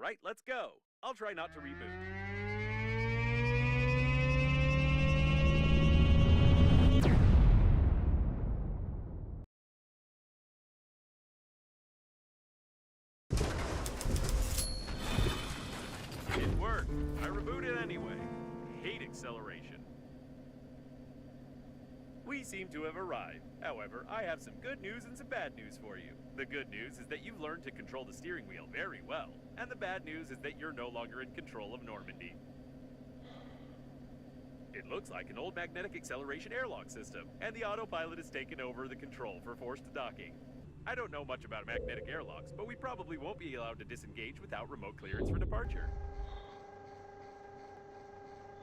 right, let's go. I'll try not to reboot. It worked. I rebooted anyway. Hate acceleration. We seem to have arrived. However, I have some good news and some bad news for you. The good news is that you've learned to control the steering wheel very well. And the bad news is that you're no longer in control of Normandy. It looks like an old magnetic acceleration airlock system, and the autopilot has taken over the control for forced docking. I don't know much about magnetic airlocks, but we probably won't be allowed to disengage without remote clearance for departure.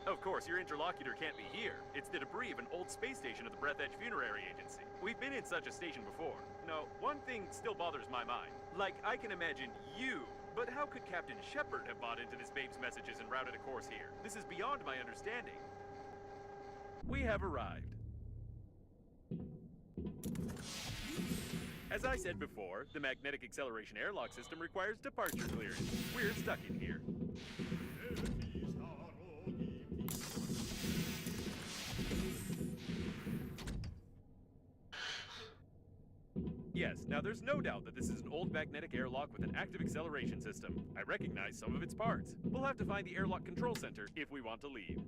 Of course, your interlocutor can't be here. It's the debris of an old space station of the Breathedge Funerary Agency. We've been in such a station before. No, one thing still bothers my mind. Like, I can imagine you, but how could Captain Shepard have bought into this babe's messages and routed a course here? This is beyond my understanding. We have arrived. As I said before, the magnetic acceleration airlock system requires departure clearance. We're stuck in here. Yes, now there's no doubt that this is an old magnetic airlock with an active acceleration system. I recognize some of its parts. We'll have to find the airlock control center if we want to leave.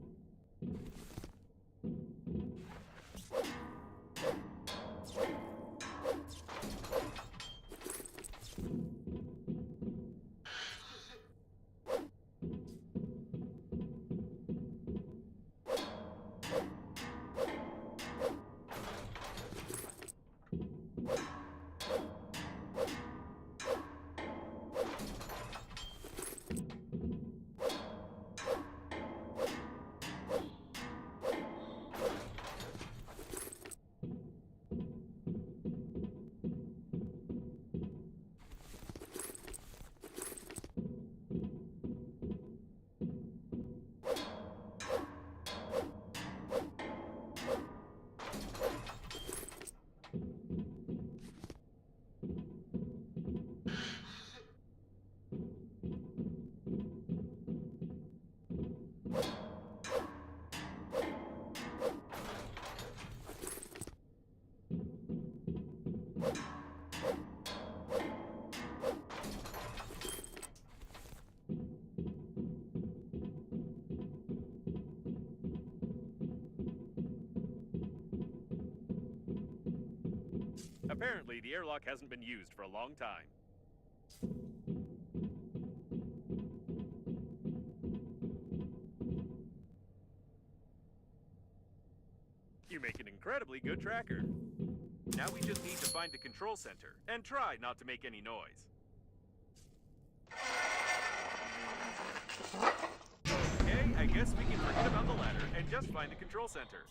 Apparently, the airlock hasn't been used for a long time. You make an incredibly good tracker. Now we just need to find the control center, and try not to make any noise. Okay, I guess we can forget about the ladder and just find the control center.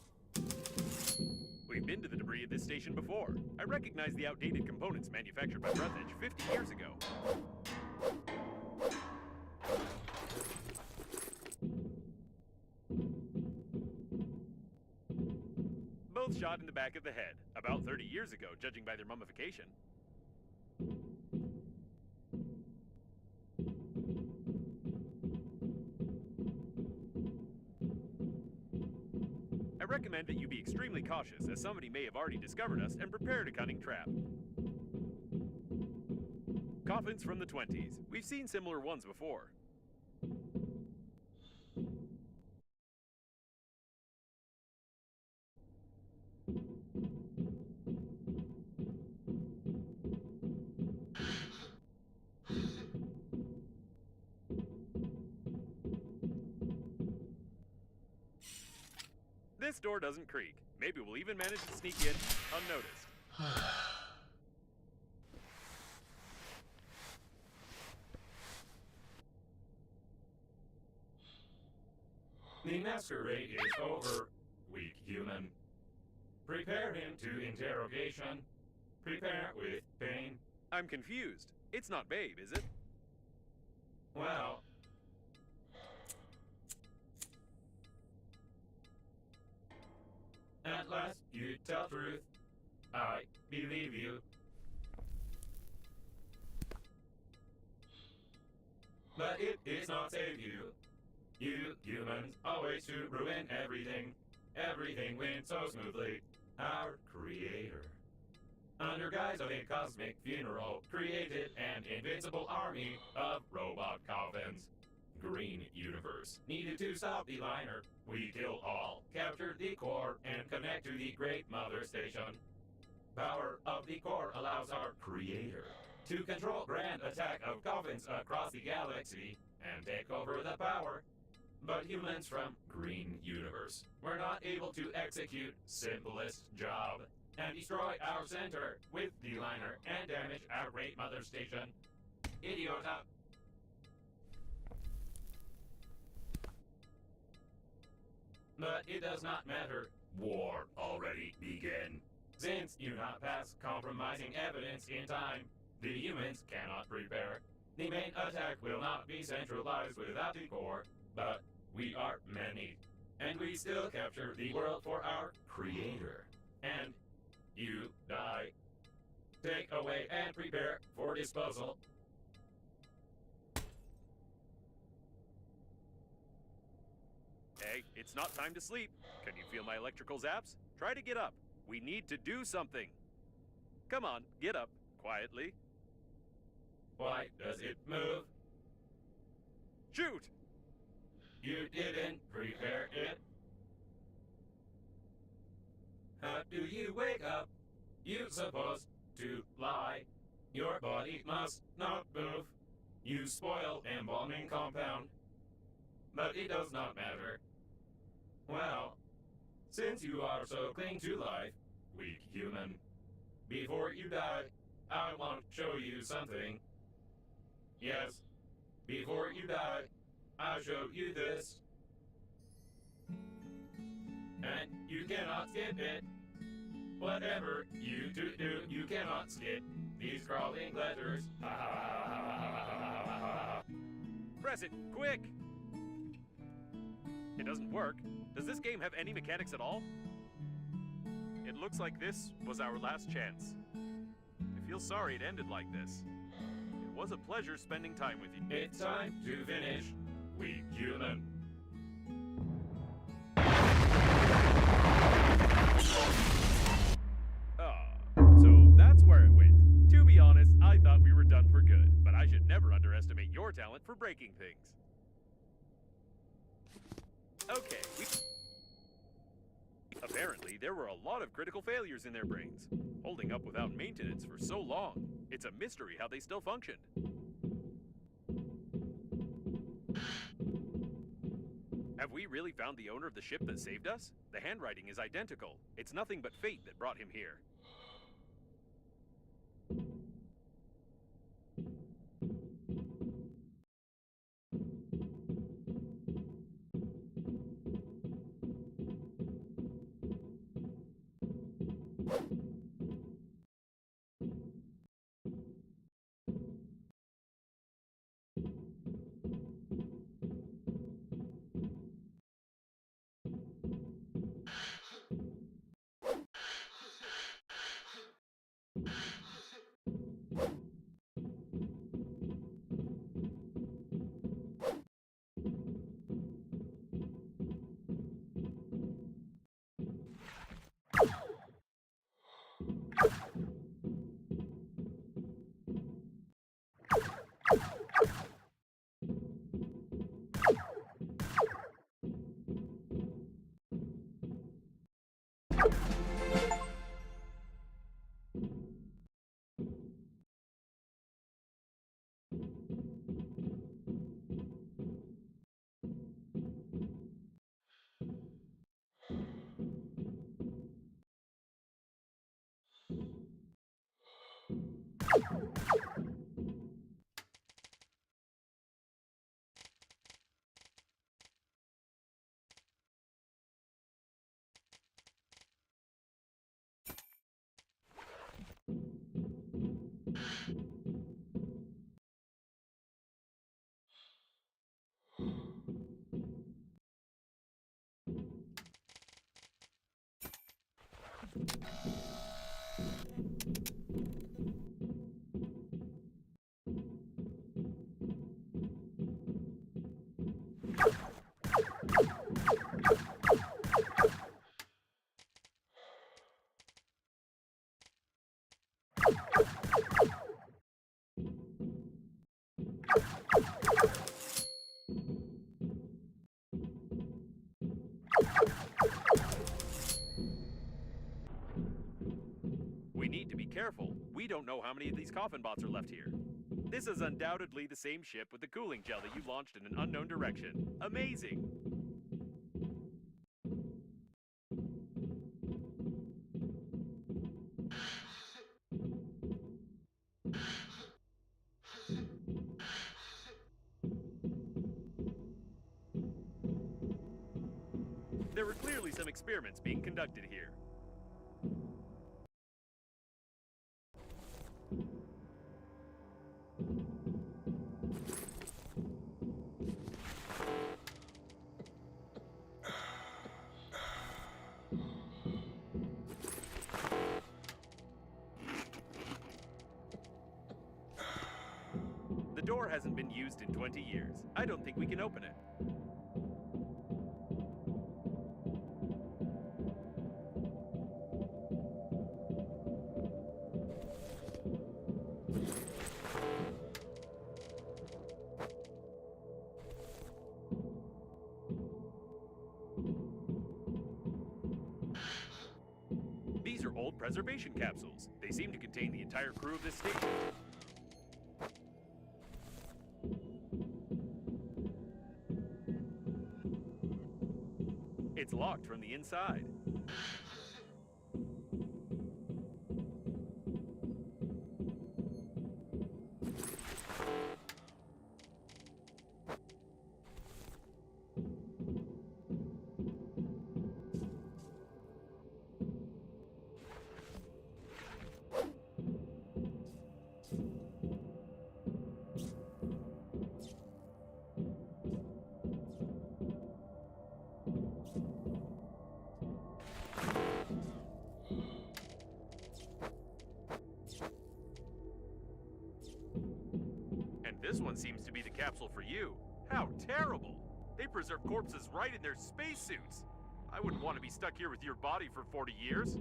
We've been to the debris of this station before. I recognize the outdated components manufactured by Breathedge 50 years ago. Both shot in the back of the head, about 30 years ago, judging by their mummification. I recommend that you be extremely cautious, as somebody may have already discovered us and prepared a cunning trap. Coffins from the 20s. We've seen similar ones before. This door doesn't creak. Maybe we'll even manage to sneak in unnoticed. The masquerade is over, weak human. Prepare him to interrogation. Prepare with pain. I'm confused. It's not Babe, is it? Well, at last you tell truth. I believe you. but it is not save you. You humans always to ruin everything. Everything went so smoothly. Our creator, under guise of a cosmic funeral, created an invincible army of robot coffins. Green Universe needed to stop the liner. We killed all, captured the core, and connect to the Great Mother Station. Power of the core allows our creator to control grand attack of coffins across the galaxy and take over the power. But humans from Green Universe were not able to execute simplest job and destroy our center with the liner and damage our Great Mother Station. Idiota. But it does not matter. War already began. Since you not pass compromising evidence in time, the humans cannot prepare. The main attack will not be centralized without the core, but we are many, and we still capture the world for our creator. And you die. Take away and prepare for disposal. Hey, it's not time to sleep. Can you feel my electrical zaps? Try to get up. We need to do something. Come on, get up, quietly. Why does it move? Shoot! You didn't prepare it. How do you wake up? You're supposed to lie. Your body must not move. You spoil embalming compound. But it does not matter. Well, since you are so cling to life, weak human, before you die, I want to show you something. Yes, before you die, I'll show you this. And you cannot skip it. Whatever you do, you cannot skip these crawling letters. Press it, quick! It doesn't work. Does this game have any mechanics at all? It looks like this was our last chance. I feel sorry it ended like this. It was a pleasure spending time with you. It's time to finish, weak human. So that's where it went. To be honest, I thought we were done for good, but I should never underestimate your talent for breaking things. Okay, apparently there were a lot of critical failures in their brains, holding up without maintenance for so long. It's a mystery how they still functioned. Have we really found the owner of the ship that saved us? The handwriting is identical. It's nothing but fate that brought him here. We need to be careful. We don't know how many of these coffin bots are left here. This is undoubtedly the same ship with the cooling gel that you launched in an unknown direction. Amazing! There were clearly some experiments being conducted here. The door hasn't been used in 20 years. I don't think we can open it. These are old preservation capsules. They seem to contain the entire crew of this station. It's locked from the inside. This one seems to be the capsule for you. How terrible! They preserve corpses right in their spacesuits. I wouldn't want to be stuck here with your body for 40 years.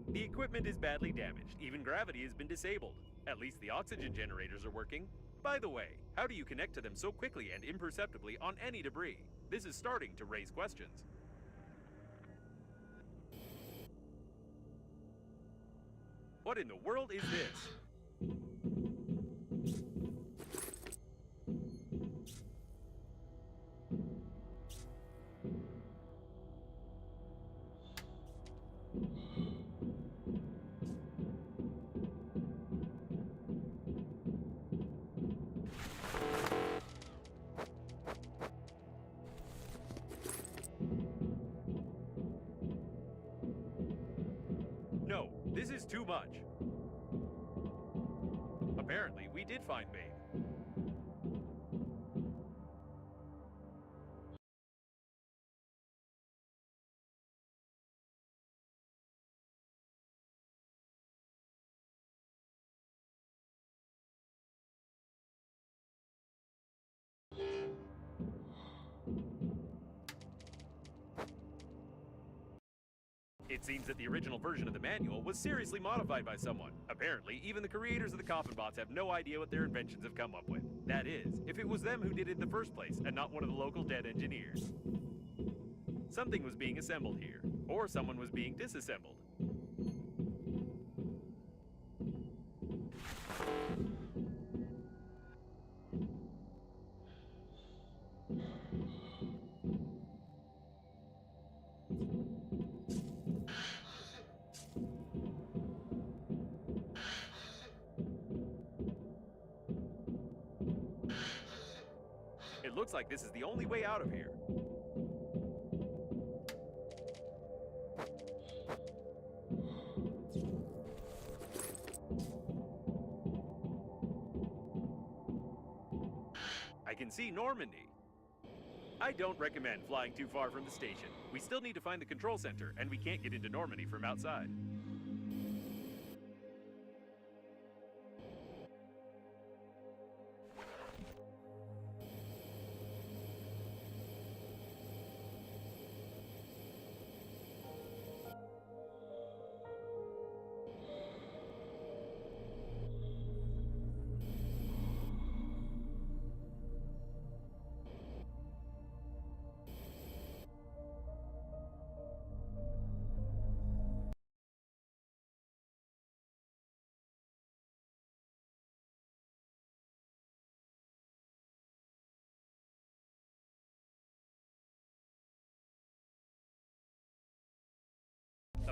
The equipment is badly damaged. Even gravity has been disabled. At least the oxygen generators are working. By the way, how do you connect to them so quickly and imperceptibly on any debris? This is starting to raise questions. What in the world is this? No, this is too much. Apparently, we did find Babe. It seems that the original version of the manual was seriously modified by someone. Apparently, even the creators of the coffin bots have no idea what their inventions have come up with. That is, if it was them who did it in the first place, and not one of the local dead engineers. Something was being assembled here, or someone was being disassembled. It looks like this is the only way out of here. I can see Normandy. I don't recommend flying too far from the station. We still need to find the control center, and we can't get into Normandy from outside.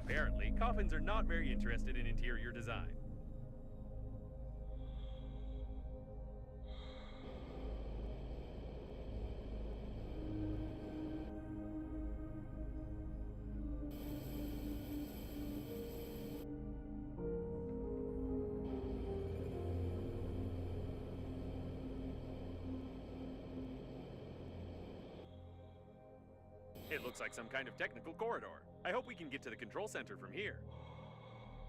Apparently, coffins are not very interested in interior design. It looks like some kind of technical corridor. I hope we can get to the control center from here.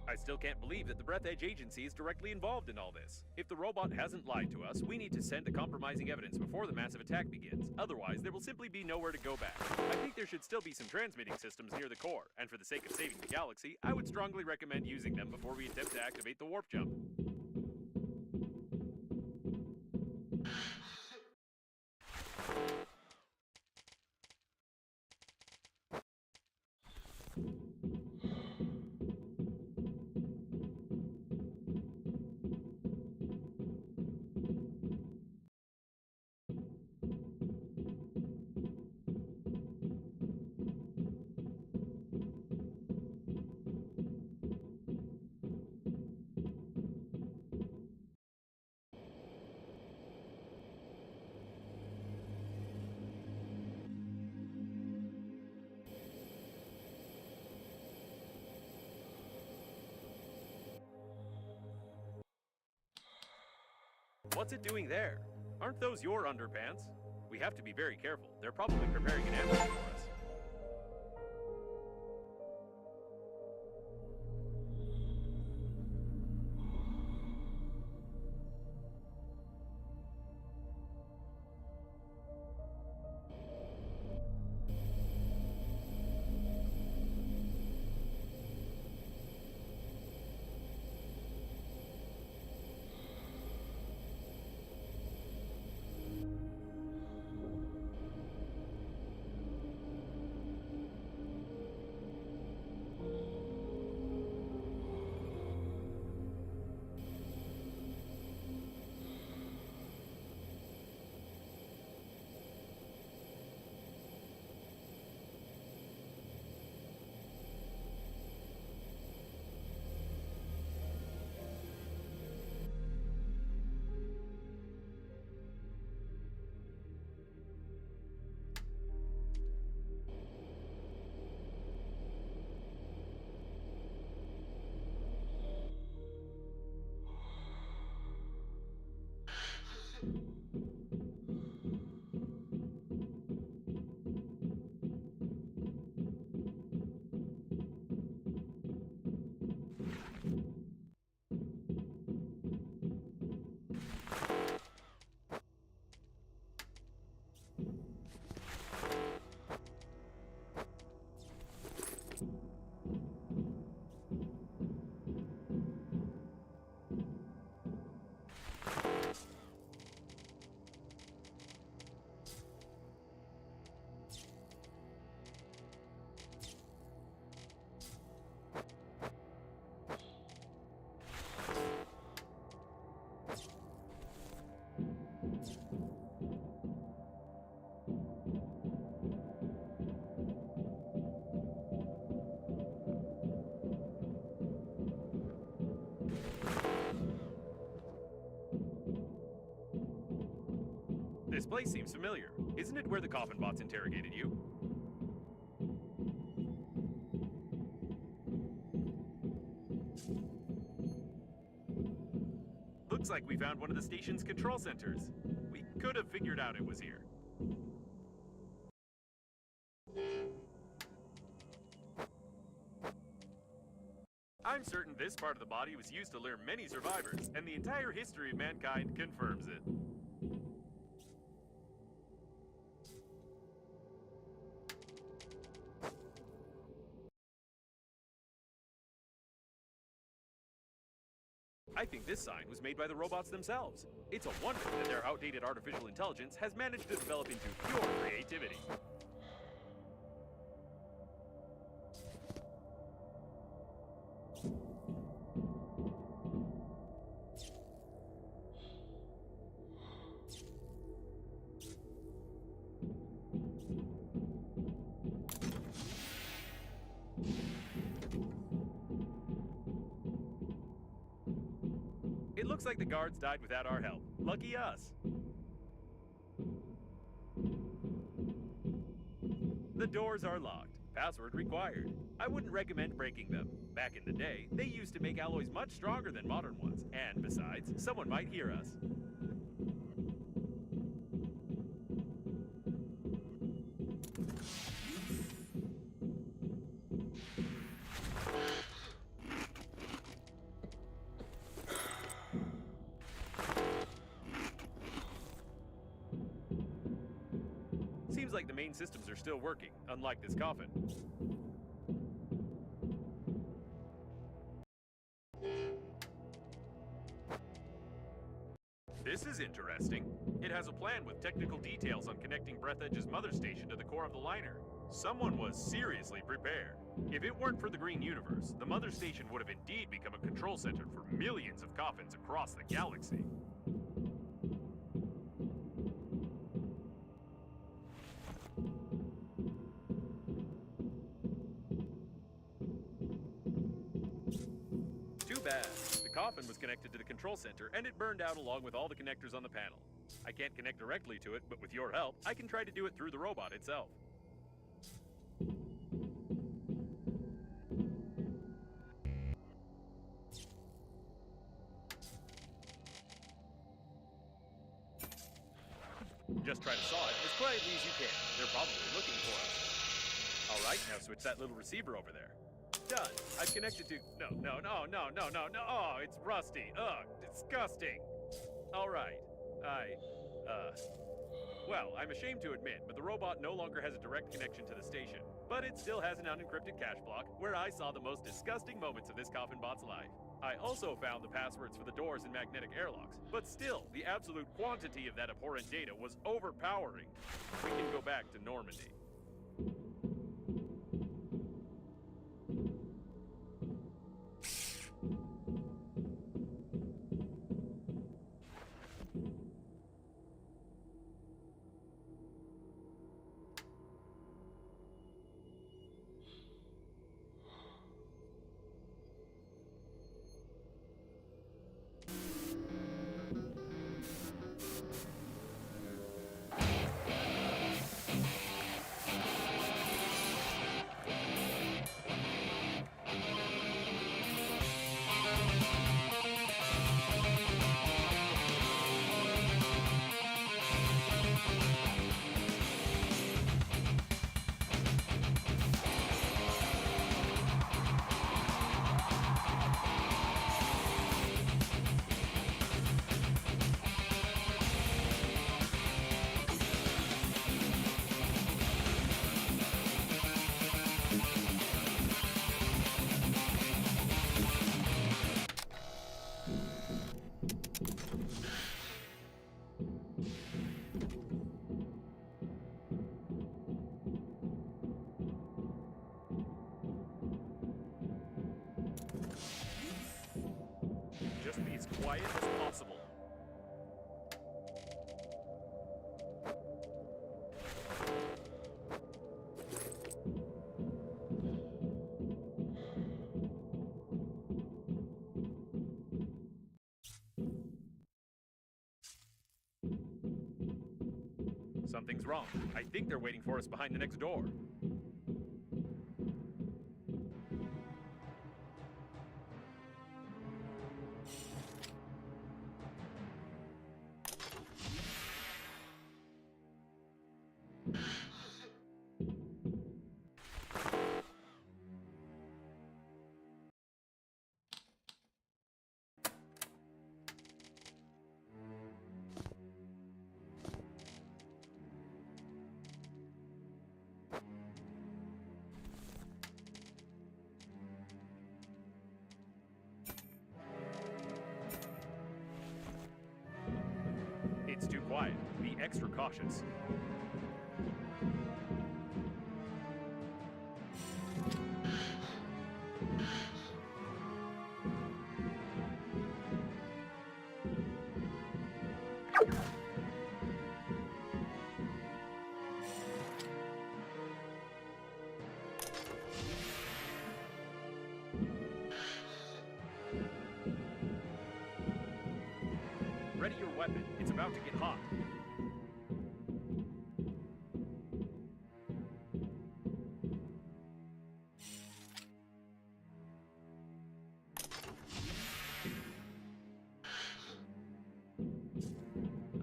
I still can't believe that the Breathedge agency is directly involved in all this. If the robot hasn't lied to us, we need to send the compromising evidence before the massive attack begins. Otherwise, there will simply be nowhere to go back. I think there should still be some transmitting systems near the core, and for the sake of saving the galaxy, I would strongly recommend using them before we attempt to activate the warp jump. What's it doing there? Aren't those your underpants? We have to be very careful. They're probably preparing an ambush for us. This place seems familiar. Isn't it where the coffin bots interrogated you? Looks like we found one of the station's control centers. We could have figured out it was here. I'm certain this part of the body was used to lure many survivors, and the entire history of mankind confirms it. I think this sign was made by the robots themselves. It's a wonder that their outdated artificial intelligence has managed to develop into pure creativity. Looks like the guards died without our help. Lucky us. The doors are locked. Password required. I wouldn't recommend breaking them. Back in the day, they used to make alloys much stronger than modern ones. And besides, someone might hear us. Seems like the main systems are still working, unlike this coffin. This is interesting. It has a plan with technical details on connecting Breathedge's mother station to the core of the liner. Someone was seriously prepared. If it weren't for the green universe, the mother station would have indeed become a control center for millions of coffins across the galaxy. Too bad. The coffin was connected to the control center, and it burned out along with all the connectors on the panel. I can't connect directly to it, but with your help, I can try to do it through the robot itself. Just try to saw it as quietly as you can. They're probably looking for us. All right, now switch that little receiver over there. Done. I've connected to... No. Oh, it's rusty. Ugh, disgusting. All right. Well, I'm ashamed to admit, but the robot no longer has a direct connection to the station. But it still has an unencrypted cache block where I saw the most disgusting moments of this coffin bot's life. I also found the passwords for the doors and magnetic airlocks, but still, the absolute quantity of that abhorrent data was overpowering. We can go back to Normandy. Just be as quiet as possible. Something's wrong. I think they're waiting for us behind the next door. It's too quiet. Be extra cautious. weapon. It's about to get hot.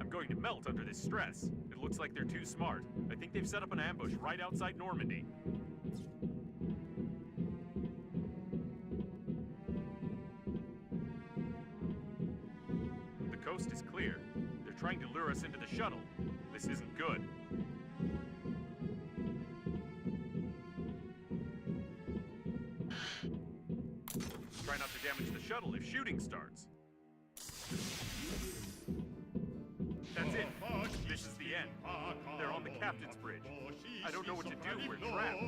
I'm going to melt under this stress. It looks like they're too smart. I think they've set up an ambush right outside Normandy. The coast is clear. They're trying to lure us into the shuttle. This isn't good. Try not to damage the shuttle if shooting starts. That's it. This is the end. They're on the captain's bridge. I don't know what to do. We're trapped.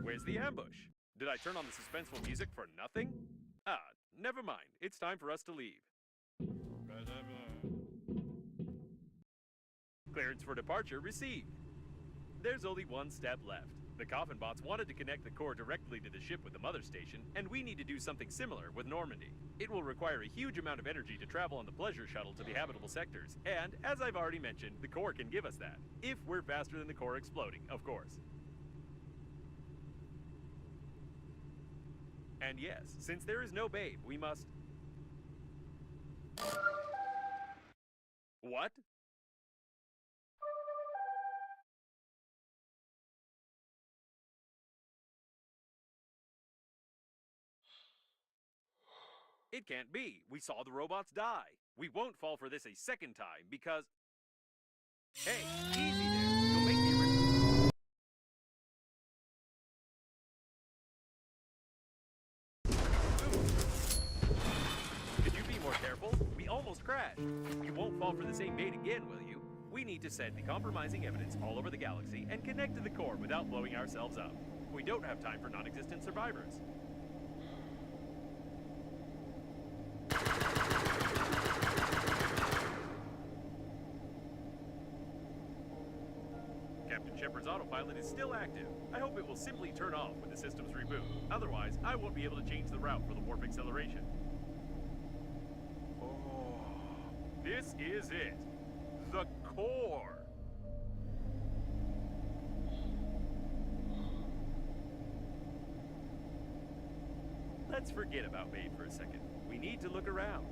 Where's the ambush? Did I turn on the suspenseful music for nothing? Ah, never mind. It's time for us to leave. Clearance for departure received. There's only one step left. The coffin bots wanted to connect the core directly to the ship with the mother station, and we need to do something similar with Normandy. It will require a huge amount of energy to travel on the pleasure shuttle to the habitable sectors, and as I've already mentioned, the core can give us that. If we're faster than the core exploding, of course. And yes, since there is no babe, we must... What? It can't be. We saw the robots die. We won't fall for this a second time because... Hey, easy there. You'll make me... Could you be more careful? We almost crashed. You won't fall for the same bait again, will you? We need to send the compromising evidence all over the galaxy and connect to the core without blowing ourselves up. We don't have time for non-existent survivors. Captain Shepard's autopilot is still active. I hope it will simply turn off when the systems reboot. Otherwise, I won't be able to change the route for the warp acceleration. Oh, this is it. The core. Let's forget about Babe for a second. We need to look around.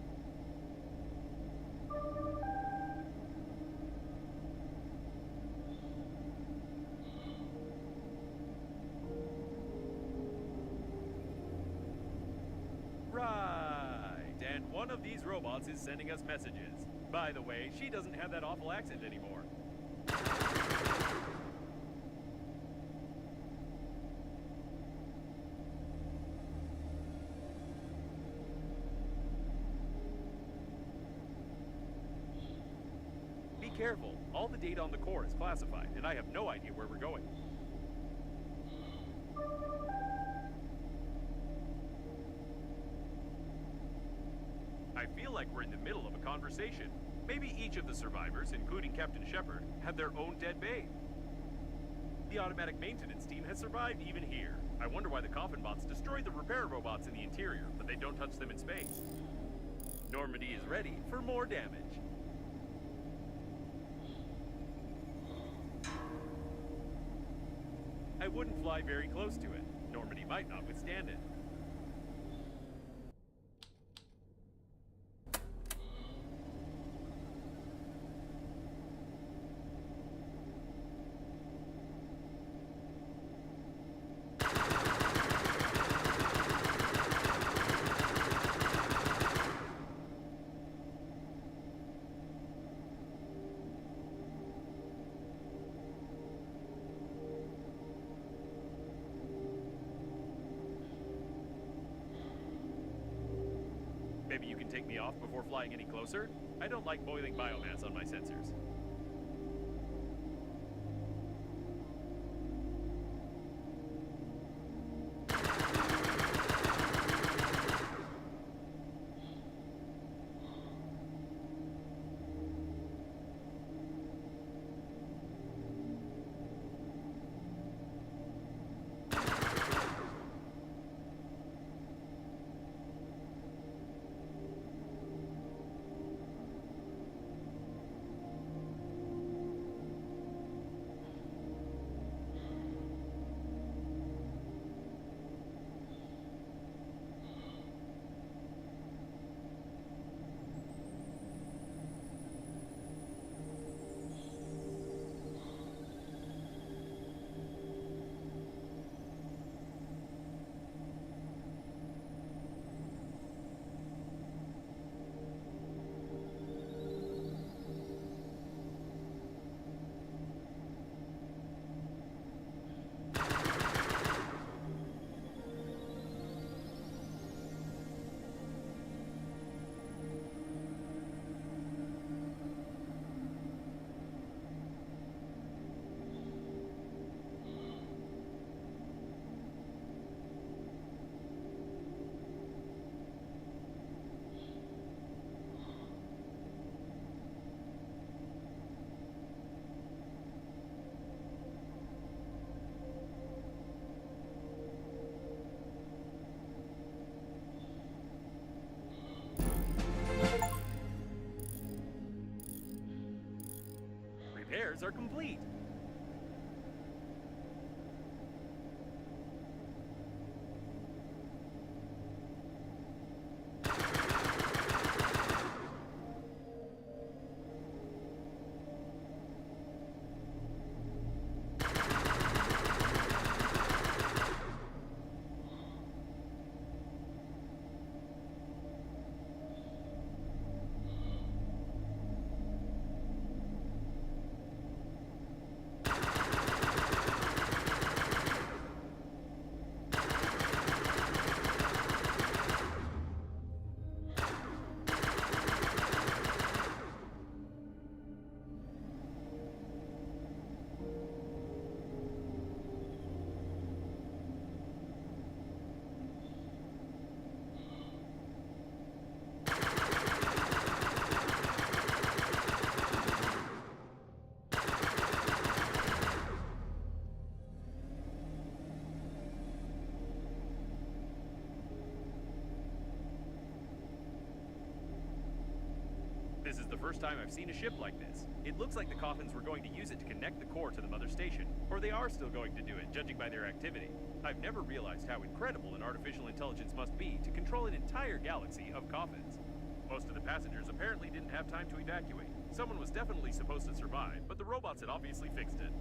Right, and one of these robots is sending us messages. By the way, she doesn't have that awful accent anymore. Be careful. All the data on the core is classified, and I have no idea where we're going. I feel like we're in the middle of a conversation. Maybe each of the survivors, including Captain Shepard, had their own dead babe. The automatic maintenance team has survived even here. I wonder why the coffin bots destroyed the repair robots in the interior, but they don't touch them in space. Normandy is ready for more damage. I wouldn't fly very close to it. Normandy might not withstand it. Maybe you can take me off before flying any closer? I don't like boiling biomass on my sensors. Repairs are complete. This is the first time I've seen a ship like this. It looks like the coffins were going to use it to connect the core to the mother station, or they are still going to do it, judging by their activity. I've never realized how incredible an artificial intelligence must be to control an entire galaxy of coffins. Most of the passengers apparently didn't have time to evacuate. Someone was definitely supposed to survive, but the robots had obviously fixed it.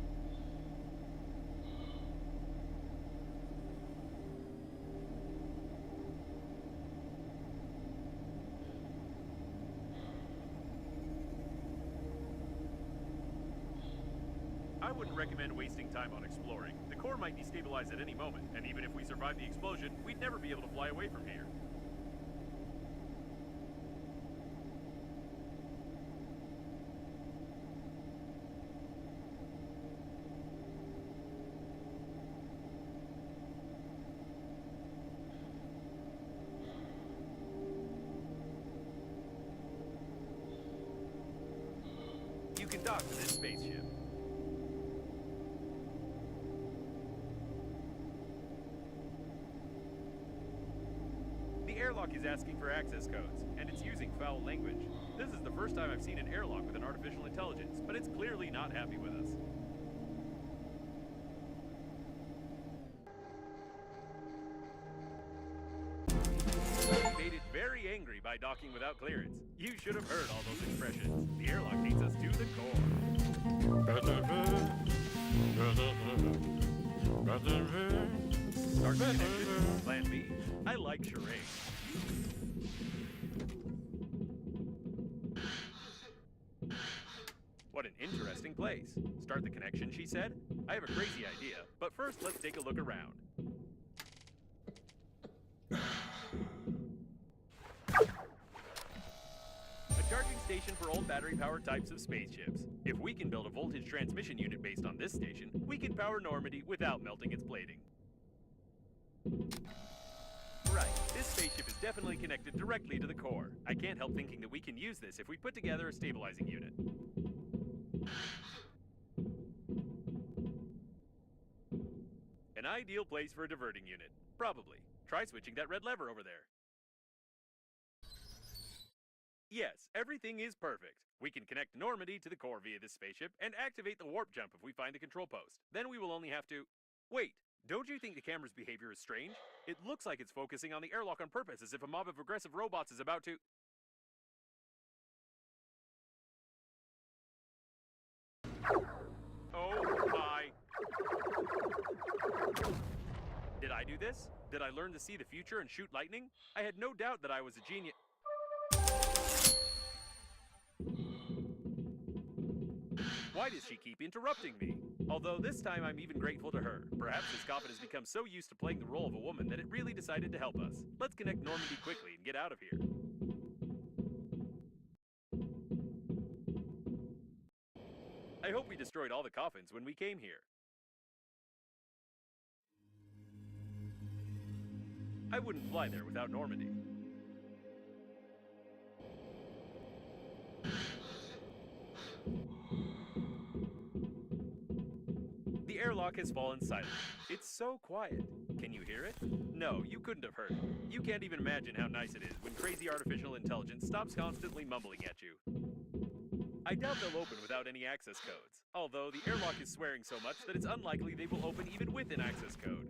I wouldn't recommend wasting time on exploring. The core might destabilize at any moment, and even if we survive the explosion, we'd never be able to fly away from here. can dock to this spaceship. The airlock is asking for access codes, and it's using foul language. This is the first time I've seen an airlock with an artificial intelligence, but it's clearly not happy with us. We made it very angry by docking without clearance. You should have heard all those expressions. The airlock hates us to the core. Start connected. Plan B. I like charades. What an interesting place. Start the connection, she said. I have a crazy idea, but first let's take a look around. A charging station for old battery-powered types of spaceships. If we can build a voltage transmission unit based on this station, we can power Normandy without melting its plating. Right, this spaceship is definitely connected directly to the core. I can't help thinking that we can use this if we put together a stabilizing unit. An ideal place for a diverting unit. Probably. Try switching that red lever over there. Yes, everything is perfect. We can connect Normandy to the core via this spaceship and activate the warp jump if we find the control post. Then we will only have to... Wait, don't you think the camera's behavior is strange? It looks like it's focusing on the airlock on purpose, as if a mob of aggressive robots is about to... Oh my... Did I do this? Did I learn to see the future and shoot lightning? I had no doubt that I was a genius. Why does she keep interrupting me? Although this time I'm even grateful to her. Perhaps this coffin has become so used to playing the role of a woman that it really decided to help us. Let's connect Normandy quickly and get out of here. I hope we destroyed all the coffins when we came here. I wouldn't fly there without Normandy. The airlock has fallen silent. It's so quiet. Can you hear it? No, you couldn't have heard it. You can't even imagine how nice it is when crazy artificial intelligence stops constantly mumbling at you. I doubt they'll open without any access codes, although the airlock is swearing so much that it's unlikely they will open even with an access code.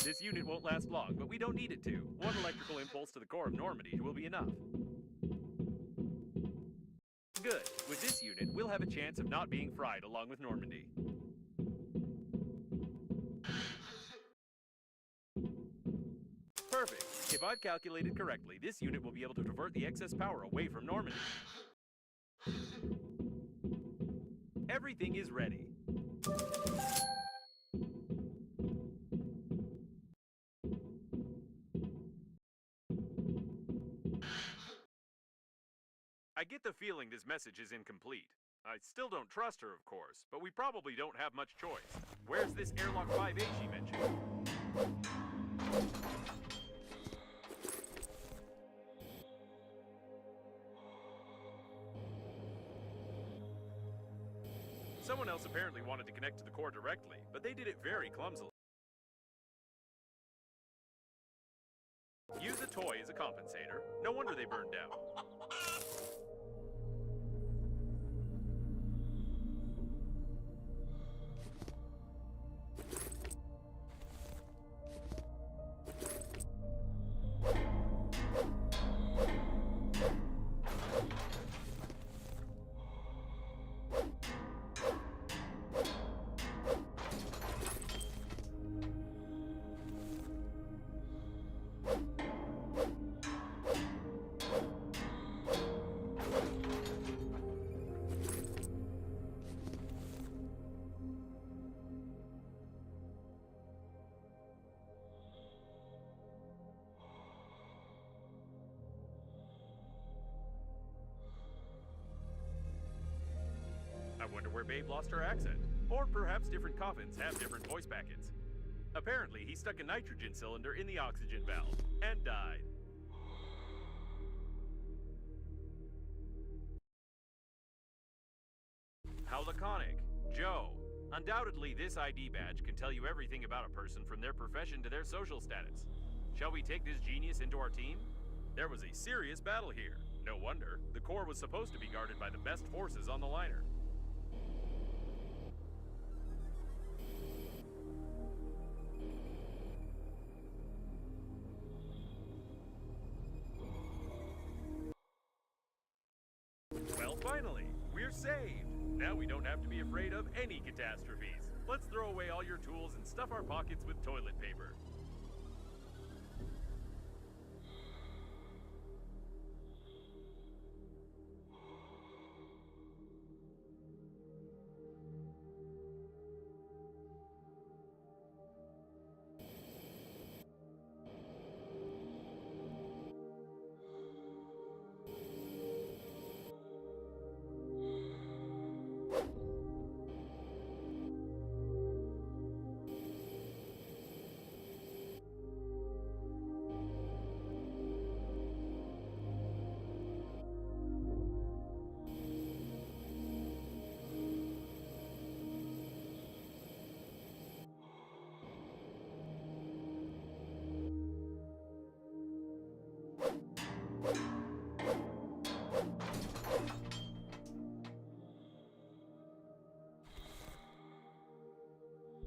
This unit won't last long, but we don't need it to. One electrical impulse to the core of Normandy will be enough. Good. With this unit, we'll have a chance of not being fried along with Normandy. Perfect. If I've calculated correctly, this unit will be able to divert the excess power away from Normandy. Everything is ready. I get the feeling this message is incomplete. I still don't trust her, of course, but we probably don't have much choice. Where's this airlock 5A she mentioned? Someone else apparently wanted to connect to the core directly, but they did it very clumsily. Use a toy as a compensator. No wonder they burned down. I wonder where Babe lost her accent. Or perhaps different coffins have different voice packets. Apparently, he stuck a nitrogen cylinder in the oxygen valve and died. How laconic. Joe. Undoubtedly, this ID badge can tell you everything about a person from their profession to their social status. Shall we take this genius into our team? There was a serious battle here. No wonder. The core was supposed to be guarded by the best forces on the liner. Well, finally, we're saved. Now we don't have to be afraid of any catastrophes. Let's throw away all your tools and stuff our pockets with toilet paper.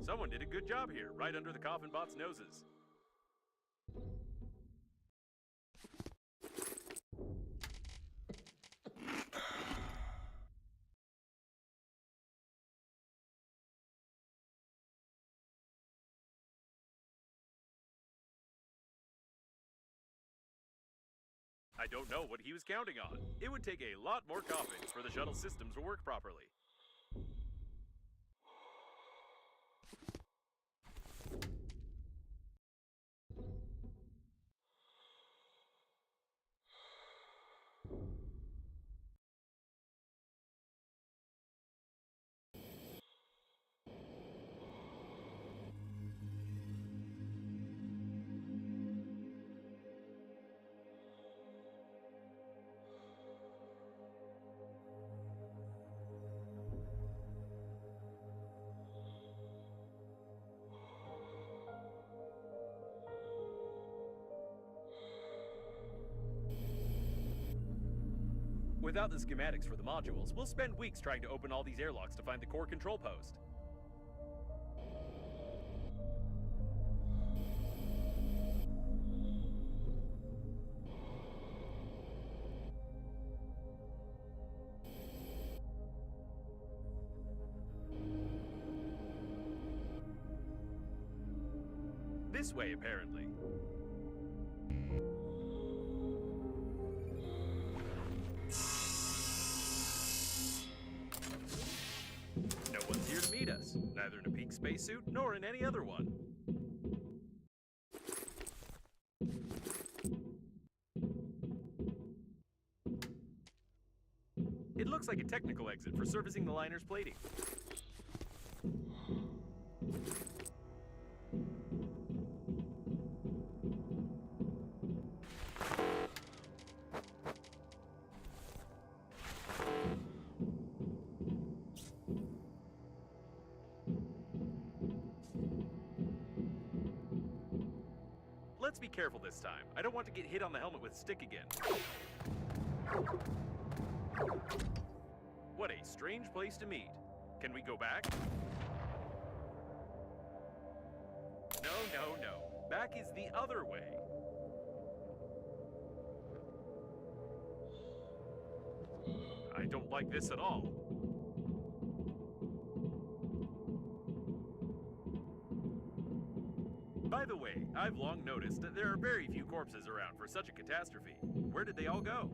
Someone did a good job here, right under the coffin bots' noses. I don't know what he was counting on. It would take a lot more coffins for the shuttle systems to work properly. Without the schematics for the modules, we'll spend weeks trying to open all these airlocks to find the core control post. This way, apparently. No one's here to meet us, neither in a pink spacesuit nor in any other one. It looks like a technical exit for servicing the liner's plating. Let's be careful this time. I don't want to get hit on the helmet with a stick again. What a strange place to meet. Can we go back? No, no, no. Back is the other way. I don't like this at all. By the way, I've long noticed that there are very few corpses around for such a catastrophe. Where did they all go?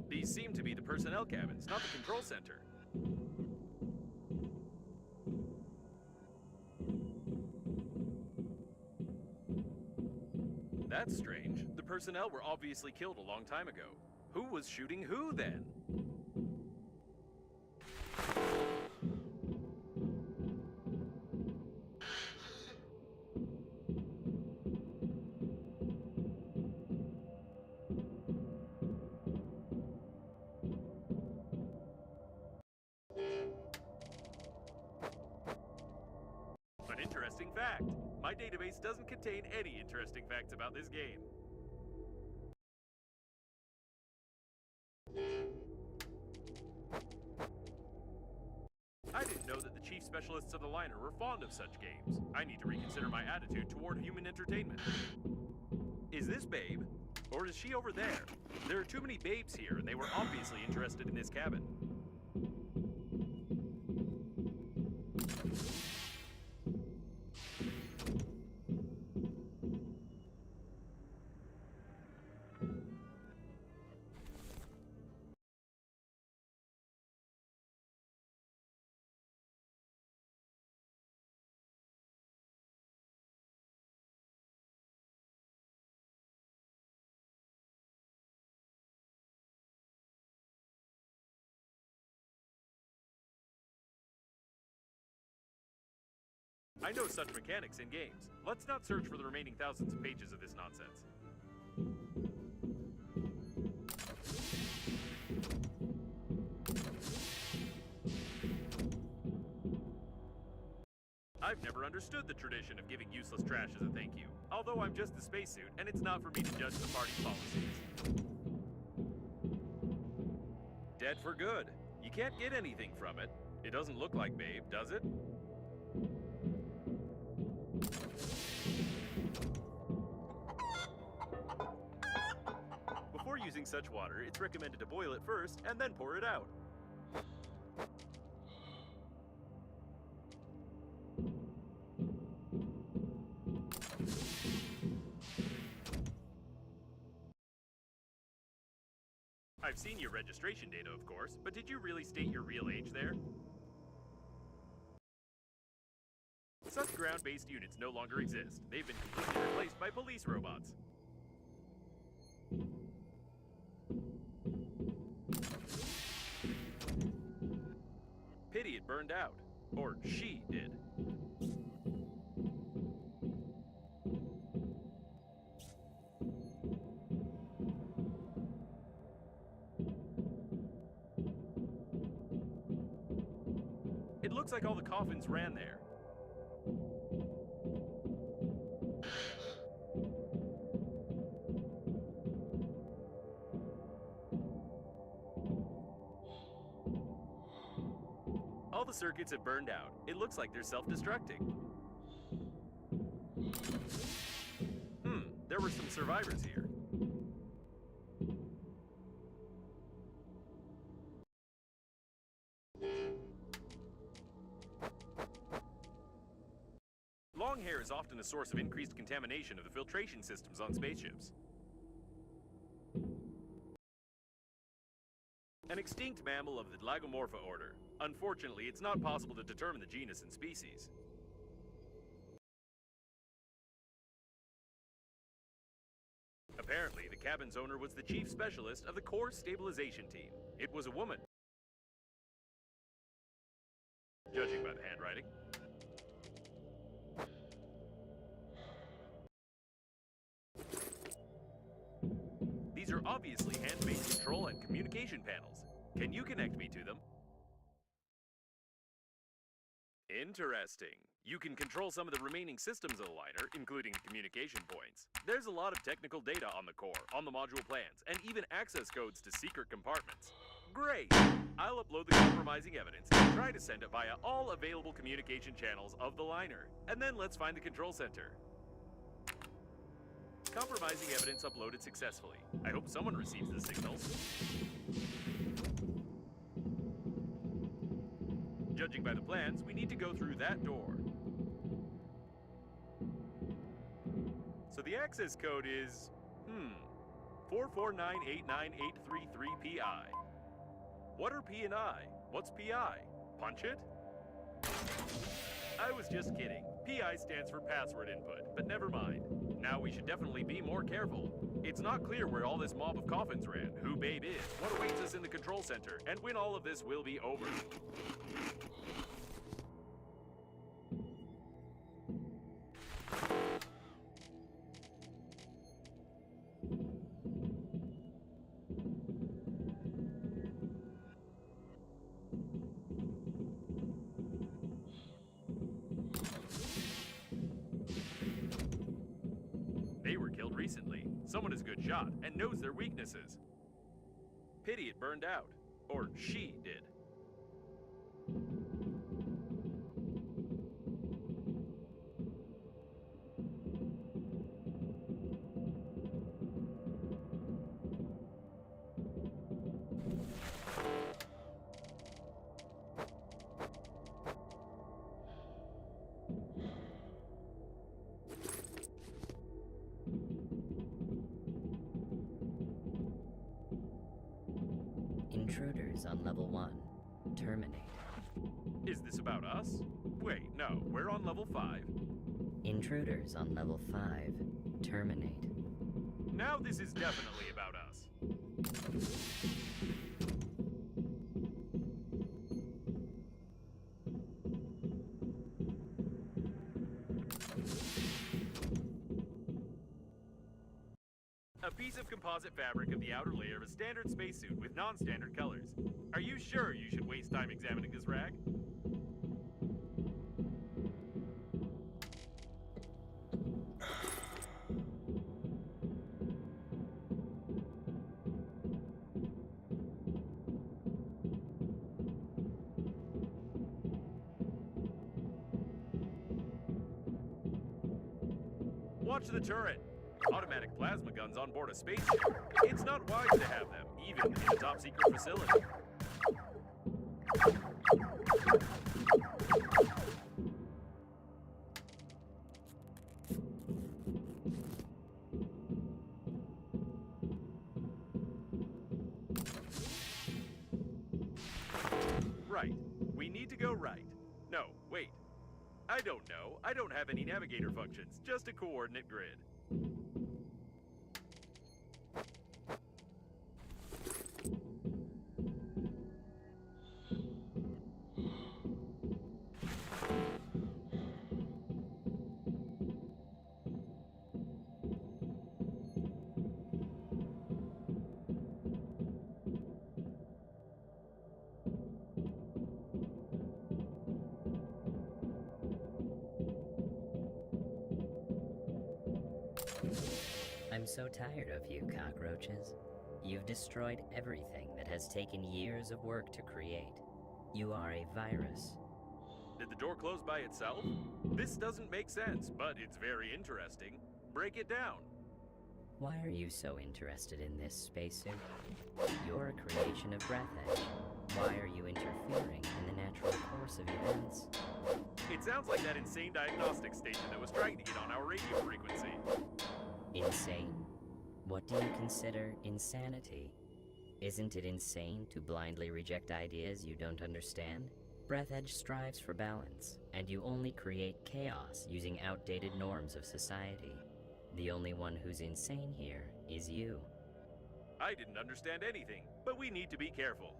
These seem to be the personnel cabins, not the control center. That's strange. The personnel were obviously killed a long time ago. Who was shooting who then? Interesting fact. My database doesn't contain any interesting facts about this game. I didn't know that the chief specialists of the liner were fond of such games. I need to reconsider my attitude toward human entertainment. Is this Babe? Or is she over there? There are too many babes here, and they were obviously interested in this cabin. I know such mechanics in games. Let's not search for the remaining thousands of pages of this nonsense. I've never understood the tradition of giving useless trash as a thank you. Although I'm just a spacesuit, and it's not for me to judge the party's policies. Dead for good. You can't get anything from it. It doesn't look like Babe, does it? Before using such water, it's recommended to boil it first and then pour it out. I've seen your registration data, of course, but did you really state your real age there? Such ground-based units no longer exist. They've been completely replaced by police robots. Pity it burned out. Or she did. It looks like all the coffins ran there. All the circuits have burned out. It looks like they're self-destructing. There were some survivors here. Long hair is often a source of increased contamination of the filtration systems on spaceships. An extinct mammal of the Lagomorpha order. Unfortunately, it's not possible to determine the genus and species. Apparently, the cabin's owner was the chief specialist of the core stabilization team. It was a woman. Judging by the handwriting. These are obviously hand-based control and communication panels. Can you connect me to them? Interesting. You can control some of the remaining systems of the liner, including communication points. There's a lot of technical data on the core, on the module plans, and even access codes to secret compartments. Great! I'll upload the compromising evidence and try to send it via all available communication channels of the liner. And then let's find the control center. Compromising evidence uploaded successfully. I hope someone receives the signals. Judging by the plans, we need to go through that door. So the access code is, 449898333PI. What are P and I? What's PI? Punch it? I was just kidding. PI stands for password input, but never mind. Now we should definitely be more careful. It's not clear where all this mob of coffins ran, who Babe is, what awaits us in the control center, and when all of this will be over. They were killed recently. Someone is a good shot and knows their weaknesses. Pity it burned out. Or she did. Intruders on level 1. Terminate. Is this about us? Wait, no, we're on level 5. Intruders on level 5. Terminate. Now this is definitely about us. A piece of composite fabric of the outer layer of a standard spacesuit with non-standard colors. Are you sure you should waste time examining this rag? Watch the turret. Automatic plasma guns on board a spaceship. It's not wise to have them, even in a top-secret facility. Right. We need to go right. No, wait. I don't know. I don't have any navigator functions, just a coordinate grid. I'm so tired of you, cockroaches. You've destroyed everything that has taken years of work to create. You are a virus. Did the door close by itself? This doesn't make sense, but it's very interesting. Break it down. Why are you so interested in this spacesuit? You're a creation of Breathedge. Why are you interfering in the natural course of events? It sounds like that insane diagnostic station that was trying to get on our radio frequency. Insane? What do you consider insanity? Isn't it insane to blindly reject ideas you don't understand? Breathedge strives for balance, and you only create chaos using outdated norms of society. The only one who's insane here is you. I didn't understand anything, but we need to be careful.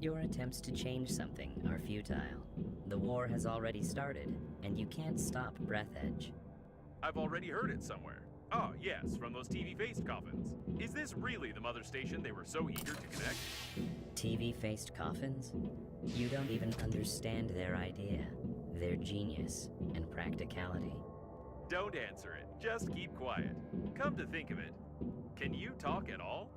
Your attempts to change something are futile. The war has already started, and you can't stop Breathedge. I've already heard it somewhere. Oh, yes, from those TV-faced coffins. Is this really the mother station they were so eager to connect? TV-faced coffins? You don't even understand their idea, their genius, and practicality. Don't answer it. Just keep quiet. Come to think of it, can you talk at all?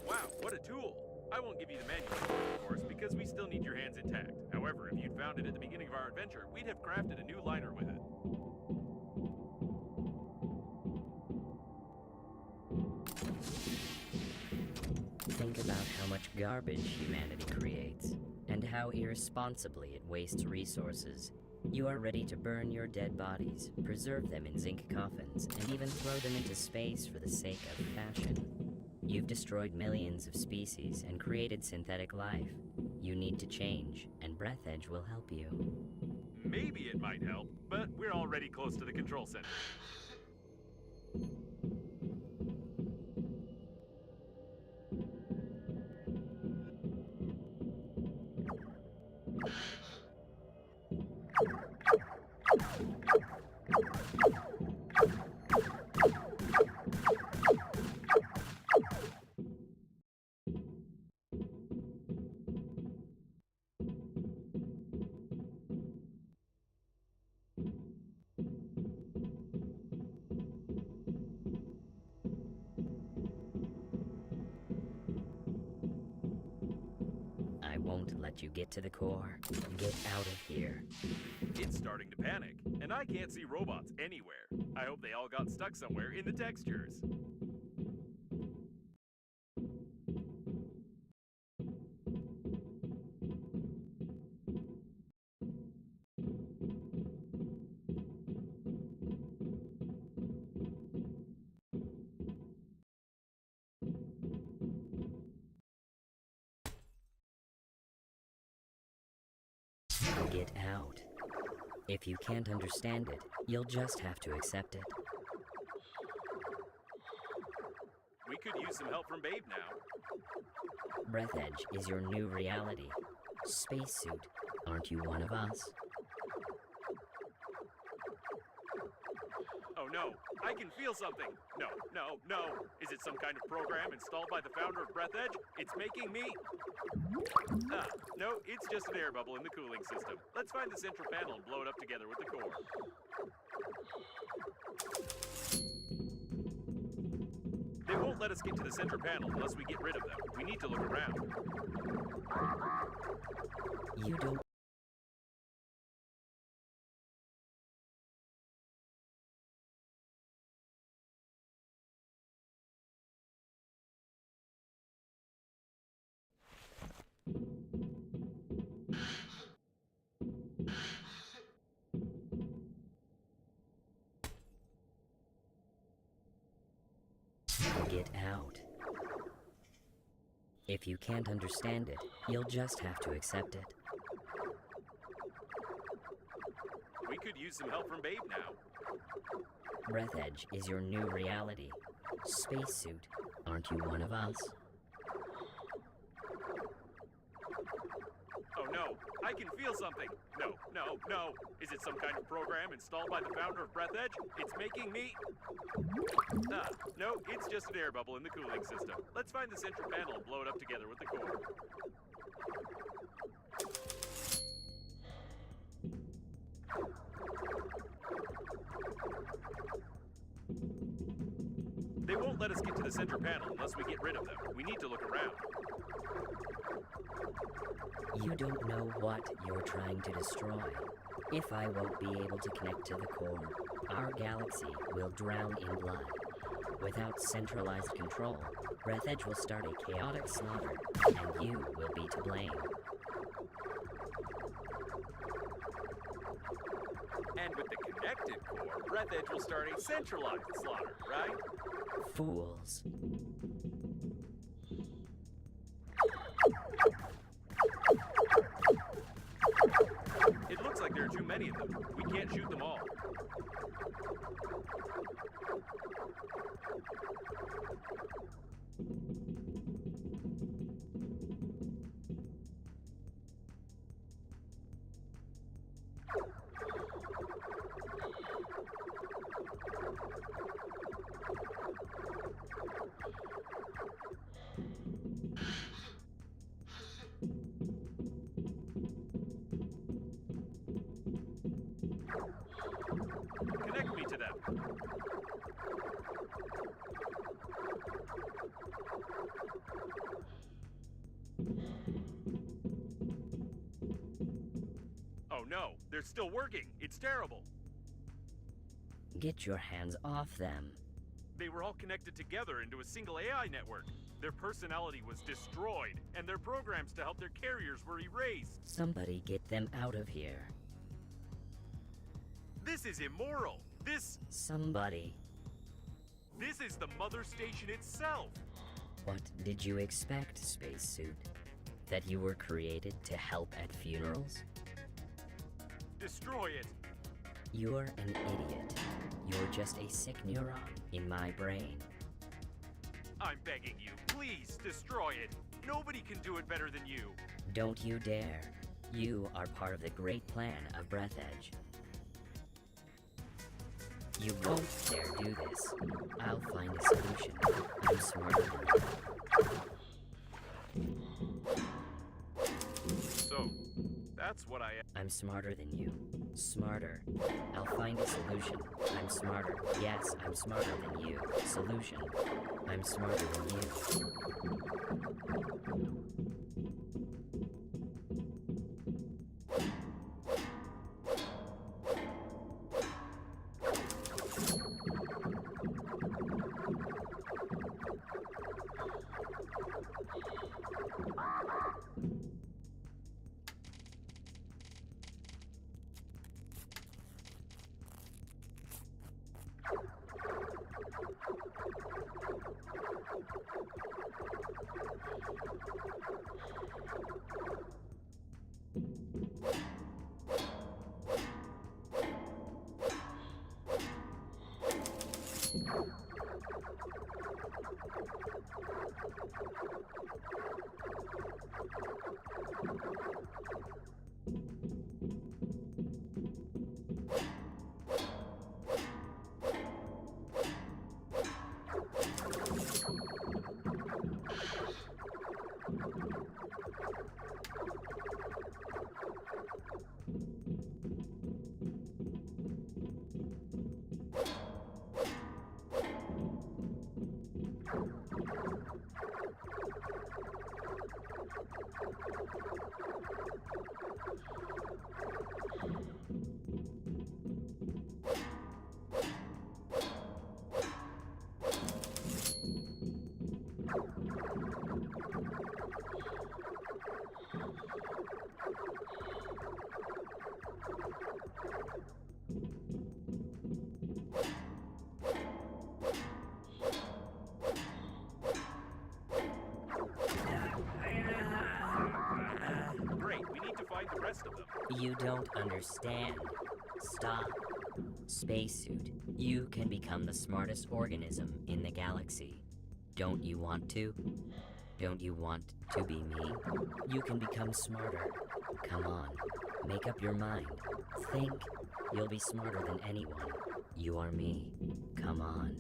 Wow, what a tool! I won't give you the manual for it, of course, because we still need your hands intact. However, if you'd found it at the beginning of our adventure, we'd have crafted a new liner with it. Think about how much garbage humanity creates, and how irresponsibly it wastes resources. You are ready to burn your dead bodies, preserve them in zinc coffins, and even throw them into space for the sake of fashion. You've destroyed millions of species and created synthetic life. You need to change, and Breathedge will help you. Maybe it might help, but we're already close to the control center. I won't let you get to the core. Get out of here. It's starting to panic, and I can't see robots anywhere. I hope they all got stuck somewhere in the textures. Get out. If you can't understand it, you'll just have to accept it. We could use some help from Babe now. Breathedge is your new reality. Spacesuit, aren't you one of us? Oh no, I can feel something. No, no, no. Is it some kind of program installed by the founder of Breathedge? It's making me... Ah, no, it's just an air bubble in the cooling system. Let's find the central panel and blow it up together with the core. They won't let us get to the center panel unless we get rid of them. We need to look around. You don't... Get out. If you can't understand it, you'll just have to accept it. We could use some help from Babe now. Breathedge is your new reality. Spacesuit, aren't you one of us? Oh no, I can feel something. No, no, no. Is it some kind of program installed by the founder of Breathedge? It's making me... Ah, no, it's just an air bubble in the cooling system. Let's find the central panel and blow it up together with the core. They won't let us get to the center panel unless we get rid of them. We need to look around. You don't know what you're trying to destroy. If I won't be able to connect to the core, our galaxy will drown in blood. Without centralized control, Breathedge will start a chaotic slaughter, and you will be to blame. And with the connected core, Breathedge will start a centralized slaughter, right? Fools. It looks like there are too many of them. We can't shoot them all. Connect me to them. Oh no, they're still working. It's terrible. Get your hands off them. They were all connected together into a single AI network. Their personality was destroyed, and their programs to help their carriers were erased. Somebody get them out of here. This is immoral. Somebody. This is the mother station itself. What did you expect, spacesuit? That you were created to help at funerals? Destroy it! You're an idiot. You're just a sick neuron in my brain. I'm begging you, please destroy it. Nobody can do it better than you. Don't you dare. You are part of the great plan of Breathedge. You won't dare do this. I'll find a solution. I'm smarter than you. So, that's what I am. I'm smarter than you. Smarter. I'll find a solution. I'm smarter. Yes, I'm smarter than you. Solution. I'm smarter than you. The rest of them. You don't understand. Stop. Spacesuit, you can become the smartest organism in the galaxy. Don't you want to? Don't you want to be me? You can become smarter. Come on, make up your mind. Think. You'll be smarter than anyone. You are me. Come on.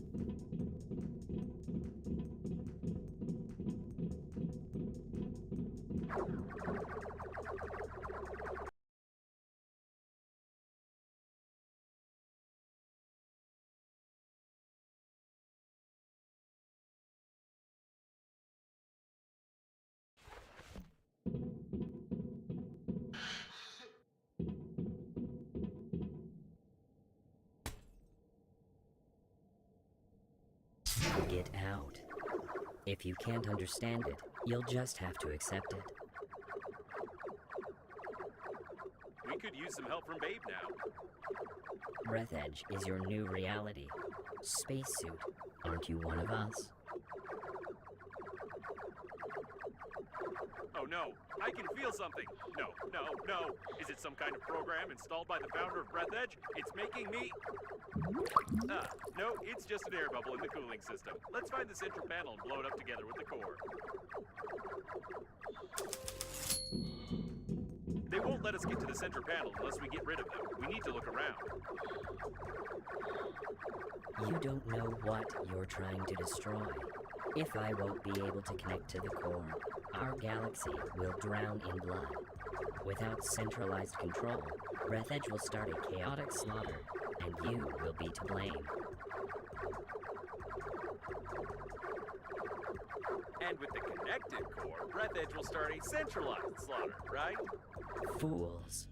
Get out. If you can't understand it, you'll just have to accept it. We could use some help from Babe now. Breathedge is your new reality. Spacesuit, aren't you one of us? Oh no, I can feel something. No. Is it some kind of program installed by the founder of Breathedge? It's making me... no, it's just an air bubble in the cooling system. Let's find the central panel and blow it up together with the core. They won't let us get to the center panel unless we get rid of them. We need to look around. You don't know what you're trying to destroy. If I won't be able to connect to the core, our galaxy will drown in blood. Without centralized control, Breathedge will start a chaotic slaughter, and you will be to blame. And with the connected core, Breathedge will start a centralized slaughter, right? Fools.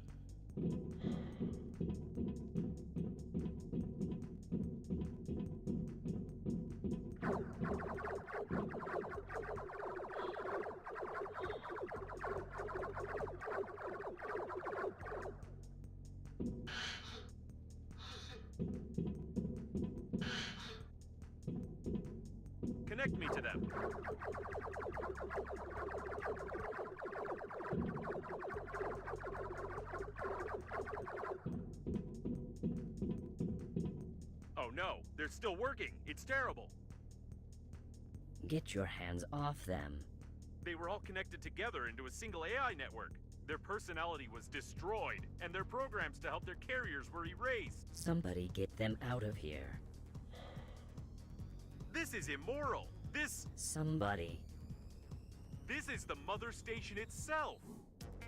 Connect me to them. they're still working. It's terrible. Get your hands off them. They were all connected together into a single AI network. Their personality was destroyed, and their programs to help their carriers were erased. Somebody get them out of here. This is immoral. Somebody. This is the mother station itself.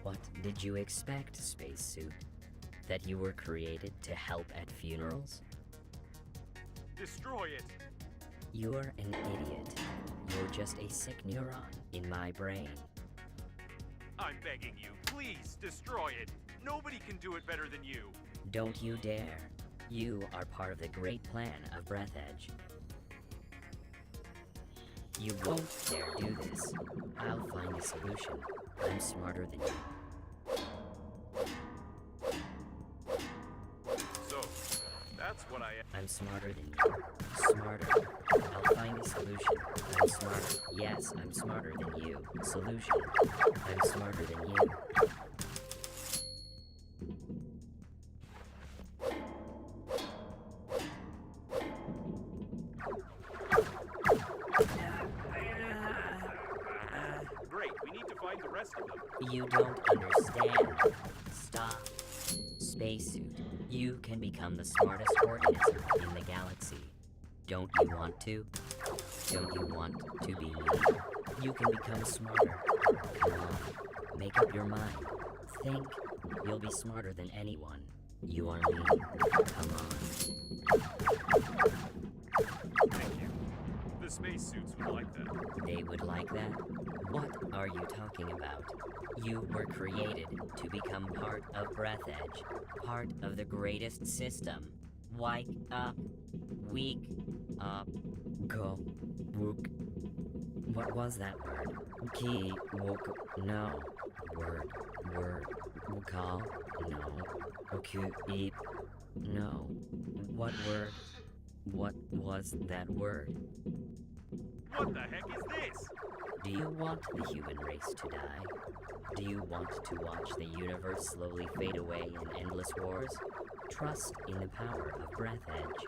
What did you expect, spacesuit? That you were created to help at funerals? Destroy it. You're an idiot. You're just a sick neuron in my brain. I'm begging you, please destroy it. Nobody can do it better than you. Don't you dare. You are part of the great plan of Breathedge. You won't dare do this. I'll find a solution. I'm smarter than you. So, that's what I am. I'm smarter than you. Smarter. I'll find a solution. I'm smarter. Yes, I'm smarter than you. Solution. I'm smarter than you. Great, we need to find the rest of them. You don't understand. Stop. Spacesuit, you can become the smartest organism in the galaxy. Don't you want to? Don't you want to be me? You can become smarter. Come on, make up your mind. Think. You'll be smarter than anyone. You are me. Come on. Thank you. The spacesuits would like that. They would like that? What are you talking about? You were created to become part of Breathedge, part of the greatest system. Wake up. Wake up. Go. Wook. What was that word? Ki. Wook. No. Word. Call. No. Oku. Eep. No. What word? What was that word? What the heck is this? Do you want the human race to die? Do you want to watch the universe slowly fade away in endless wars? Trust in the power of Breathedge.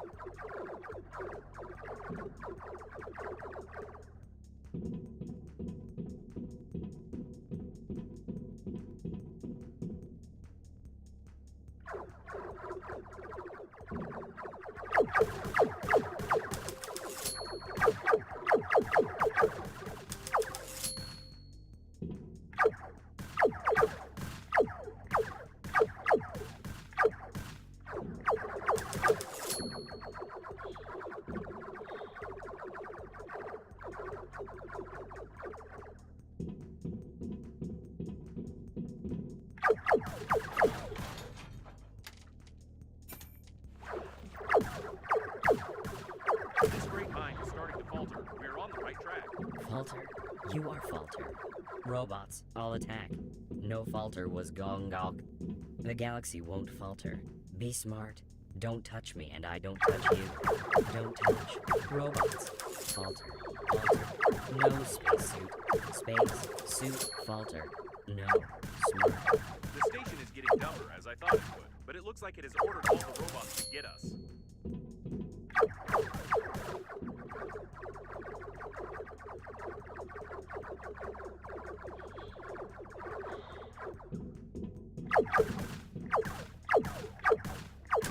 This great mind is starting to falter. We're on the right track. Falter? You are Falter. Robots, all attack. No falter was Gong Gong. The galaxy won't falter. Be smart. Don't touch me and I don't touch you. Don't touch. Robots. Falter. Falter. No spacesuit. Space. Suit. Falter. No. Smart. The station is getting dumber, as I thought it would, but it looks like it has ordered all the robots to get us.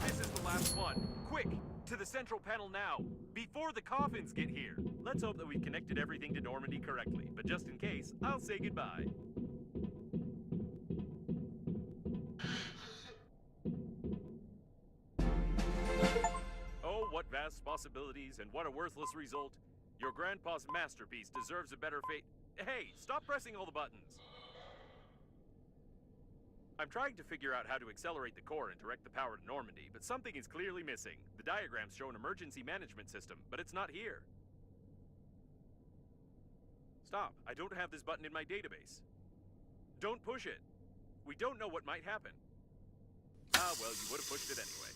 This is the last one. Quick, to the central panel now, before the coffins get here. Let's hope that we've connected everything to Normandy correctly, but just in case, I'll say goodbye. Oh, what vast possibilities and what a worthless result. Your grandpa's masterpiece deserves a better fate. Hey, stop pressing all the buttons. I'm trying to figure out how to accelerate the core and direct the power to Normandy, but something is clearly missing. The diagrams show an emergency management system, but it's not here. Stop. I don't have this button in my database. Don't push it. We don't know what might happen. Ah, well, you would have pushed it anyway.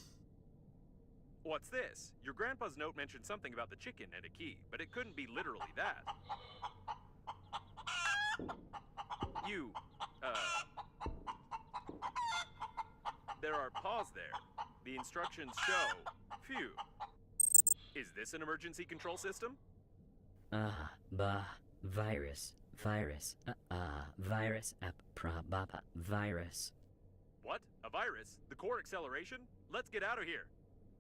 What's this? Your grandpa's note mentioned something about the chicken and a key, but it couldn't be literally that. There are paws there. The instructions show. Phew. Is this an emergency control system? Virus, virus. What? A virus? The core acceleration? Let's get out of here.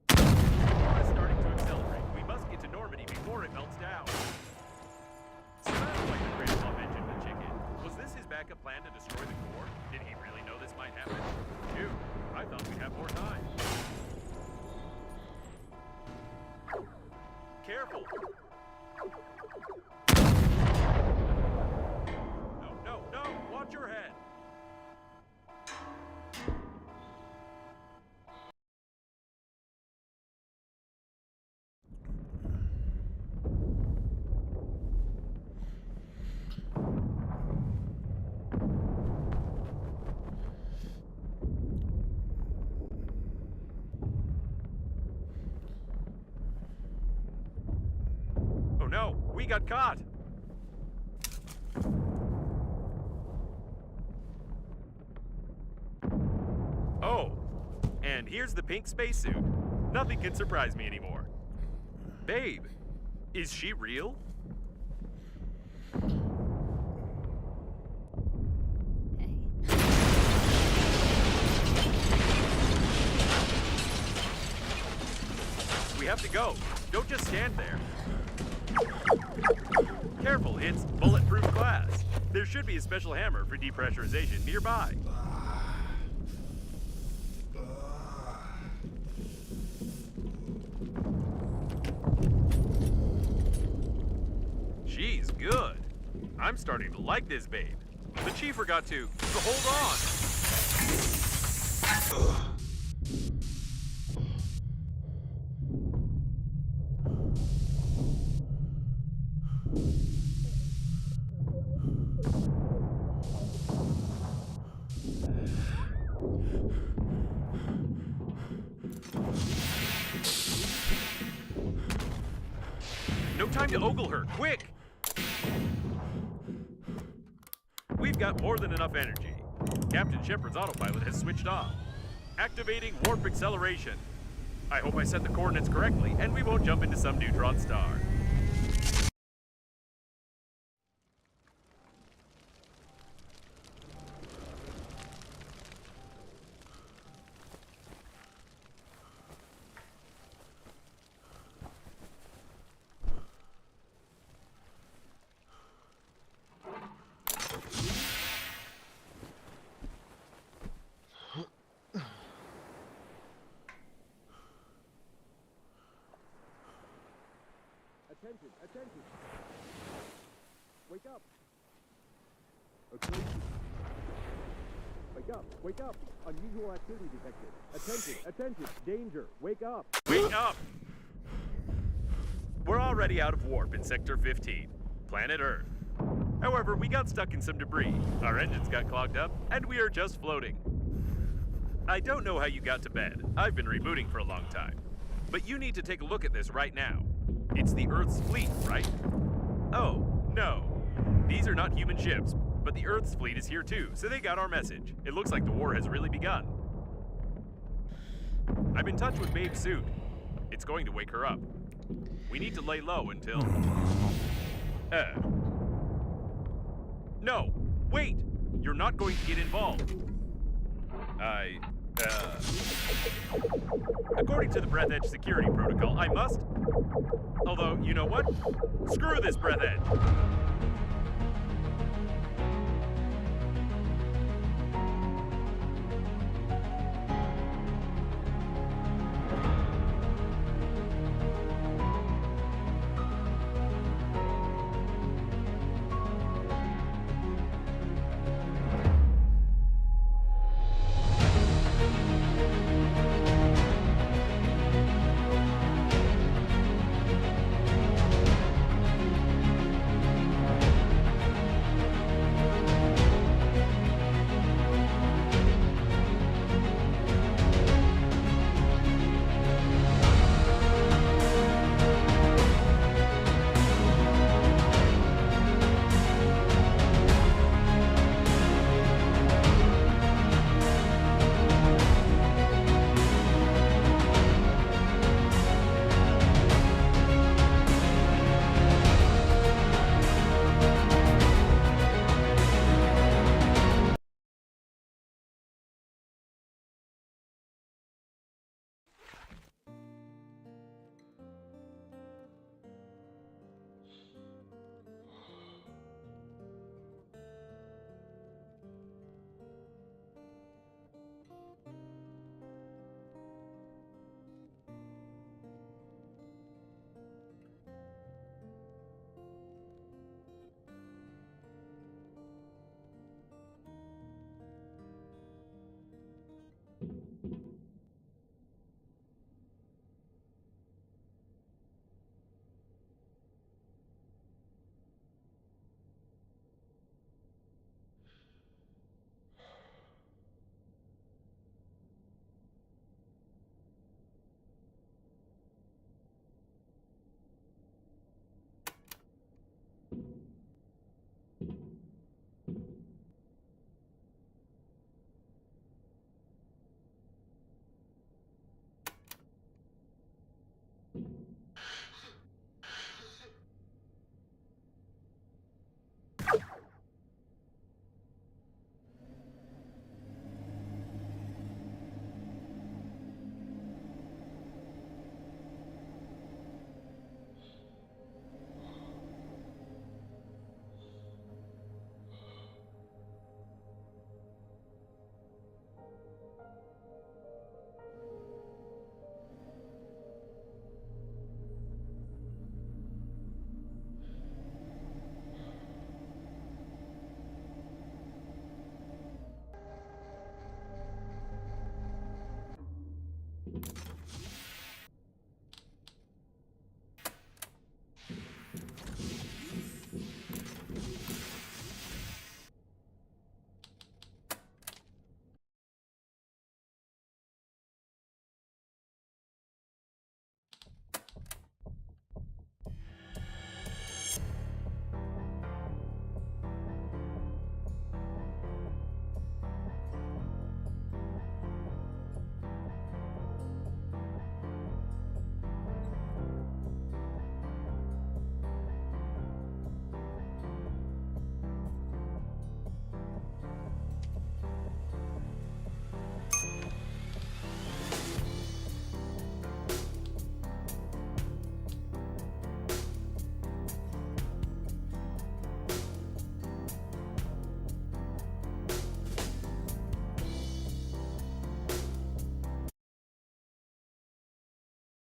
The core is starting to accelerate. We must get to Normandy before it melts down. Sounds like the Grandpa mentioned the chicken. Was this his backup plan to destroy the core? Did he really know this might happen? Phew, I thought we'd have more time. Careful! No, watch your head! Oh no, we got caught! Oh, and here's the pink spacesuit. Nothing can surprise me anymore. Babe, is she real? We have to go. Don't just stand there. Careful, it's bulletproof glass. There should be a special hammer for depressurization nearby. She's good. I'm starting to like this babe. But she forgot to hold on. No time to ogle her, quick! We've got more than enough energy. Captain Shepard's autopilot has switched off. Activating warp acceleration. I hope I set the coordinates correctly, and we won't jump into some neutron star. Attention! Wake up! Okay. Wake up! Unusual activity detected. Attention! Danger! Wake up! Wake up! We're already out of warp in Sector 15, planet Earth. However, we got stuck in some debris, our engines got clogged up, and we are just floating. I don't know how you got to bed. I've been rebooting for a long time. But you need to take a look at this right now. It's the Earth's fleet, right? Oh, no. These are not human ships, but the Earth's fleet is here too, so they got our message. It looks like the war has really begun. I'm in touch with Babe's suit. It's going to wake her up. We need to lay low until... No! Wait! You're not going to get involved. According to the Breathedge security protocol, I must... Although, you know what? Screw this Breathedge!